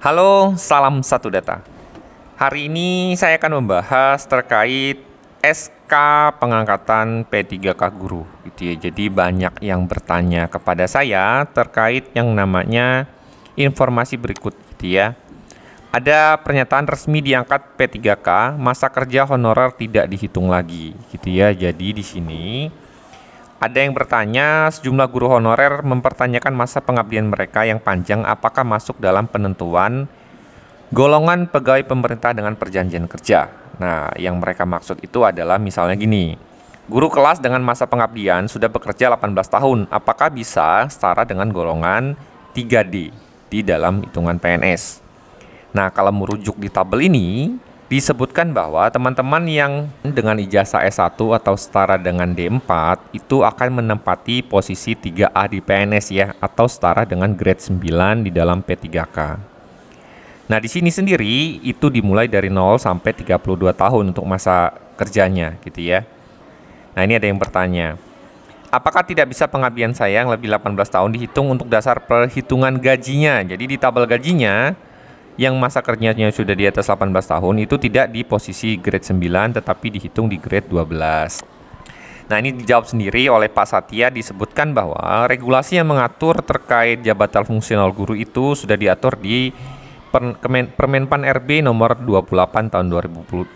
Halo, salam satu data. Hari ini saya akan membahas terkait SK pengangkatan P3K guru gitu ya. Jadi banyak yang bertanya kepada saya terkait yang namanya informasi berikut gitu ya. Ada pernyataan resmi diangkat P3K, masa kerja honorer tidak dihitung lagi gitu ya. Jadi di sini ada yang bertanya, sejumlah guru honorer mempertanyakan masa pengabdian mereka yang panjang apakah masuk dalam penentuan golongan pegawai pemerintah dengan perjanjian kerja. Nah, yang mereka maksud itu adalah misalnya gini, guru kelas dengan masa pengabdian sudah bekerja 18 tahun, apakah bisa setara dengan golongan 3D di dalam hitungan PNS? Nah, kalau merujuk di tabel ini, disebutkan bahwa teman-teman yang dengan ijazah S1 atau setara dengan D4 itu akan menempati posisi 3A di PNS ya, atau setara dengan grade 9 di dalam P3K. Nah, di sini sendiri itu dimulai dari 0 sampai 32 tahun untuk masa kerjanya gitu ya. Nah, ini ada yang bertanya, apakah tidak bisa pengabdian saya yang lebih 18 tahun dihitung untuk dasar perhitungan gajinya? Jadi di tabel gajinya yang masa kerjanya sudah di atas 18 tahun itu tidak di posisi grade 9 tetapi dihitung di grade 12. Nah, ini dijawab sendiri oleh Pak Satya, disebutkan bahwa regulasi yang mengatur terkait jabatan fungsional guru itu sudah diatur di Permenpan RB nomor 28 tahun 2021.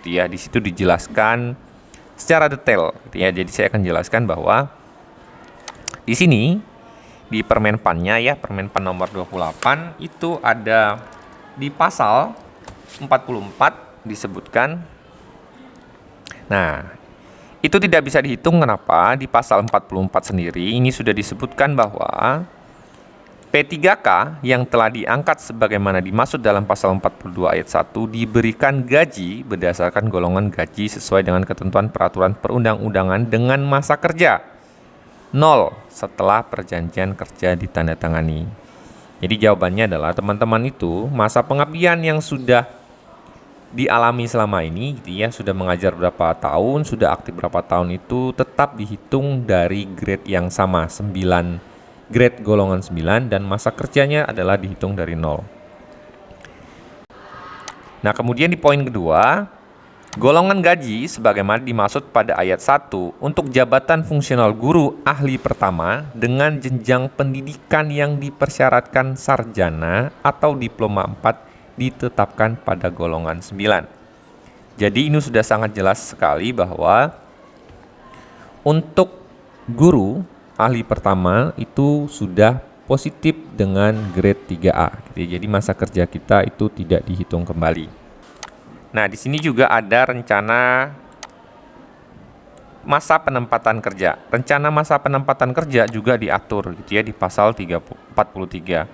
Ya, di situ dijelaskan secara detail ya. Jadi saya akan jelaskan bahwa di sini di Permenpannya ya, Permenpan nomor 28 itu ada di pasal 44 disebutkan. Nah, itu tidak bisa dihitung. Kenapa? Di pasal 44 sendiri ini sudah disebutkan bahwa P3K yang telah diangkat sebagaimana dimaksud dalam pasal 42 ayat 1 diberikan gaji berdasarkan golongan gaji sesuai dengan ketentuan peraturan perundang-undangan dengan masa kerja 0 setelah perjanjian kerja ditandatangani. Jadi jawabannya adalah teman-teman itu masa pengabdian yang sudah dialami selama ini gitu ya, sudah mengajar berapa tahun, sudah aktif berapa tahun itu tetap dihitung dari grade yang sama 9, grade golongan 9, dan masa kerjanya adalah dihitung dari 0. Nah, kemudian di poin kedua, golongan gaji sebagaimana dimaksud pada ayat 1 untuk jabatan fungsional guru ahli pertama dengan jenjang pendidikan yang dipersyaratkan sarjana atau diploma 4 ditetapkan pada golongan 9. Jadi ini sudah sangat jelas sekali bahwa untuk guru ahli pertama itu sudah positif dengan grade 3A. Jadi masa kerja kita itu tidak dihitung kembali. Nah, di sini juga ada rencana masa penempatan kerja. Rencana masa penempatan kerja juga diatur gitu ya di pasal 43.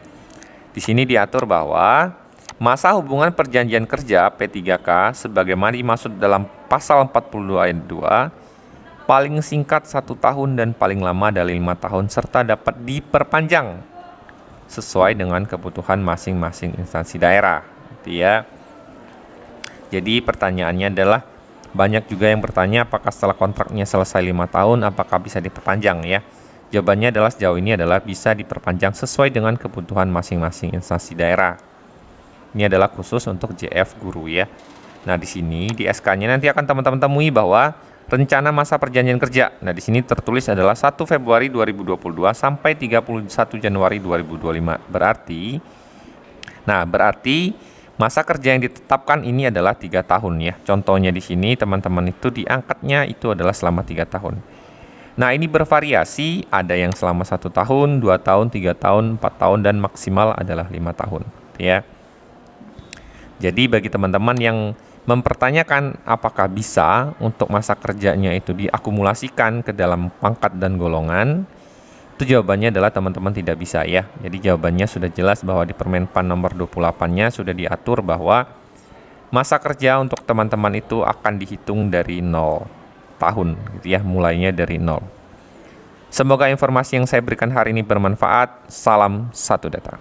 Di sini diatur bahwa masa hubungan perjanjian kerja P3K sebagaimana dimaksud dalam pasal 42 ayat 2 paling singkat 1 tahun dan paling lama adalah 5 tahun serta dapat diperpanjang sesuai dengan kebutuhan masing-masing instansi daerah gitu ya. Jadi pertanyaannya adalah banyak juga yang bertanya apakah setelah kontraknya selesai 5 tahun apakah bisa diperpanjang ya. Jawabannya adalah sejauh ini adalah bisa diperpanjang sesuai dengan kebutuhan masing-masing instansi daerah. Ini adalah khusus untuk JF guru ya. Nah, di sini di SK-nya nanti akan teman-teman temui bahwa rencana masa perjanjian kerja. Nah, di sini tertulis adalah 1 Februari 2022 sampai 31 Januari 2025. Berarti masa kerja yang ditetapkan ini adalah 3 tahun ya. Contohnya di sini teman-teman itu diangkatnya itu adalah selama 3 tahun. Nah, ini bervariasi, ada yang selama 1 tahun, 2 tahun, 3 tahun, 4 tahun, dan maksimal adalah 5 tahun ya. Jadi bagi teman-teman yang mempertanyakan apakah bisa untuk masa kerjanya itu diakumulasikan ke dalam pangkat dan golongan, itu jawabannya adalah teman-teman tidak bisa ya. Jadi jawabannya sudah jelas bahwa di Permenpan nomor 28-nya sudah diatur bahwa masa kerja untuk teman-teman itu akan dihitung dari 0 tahun gitu ya, mulainya dari 0. Semoga informasi yang saya berikan hari ini bermanfaat. Salam satu data.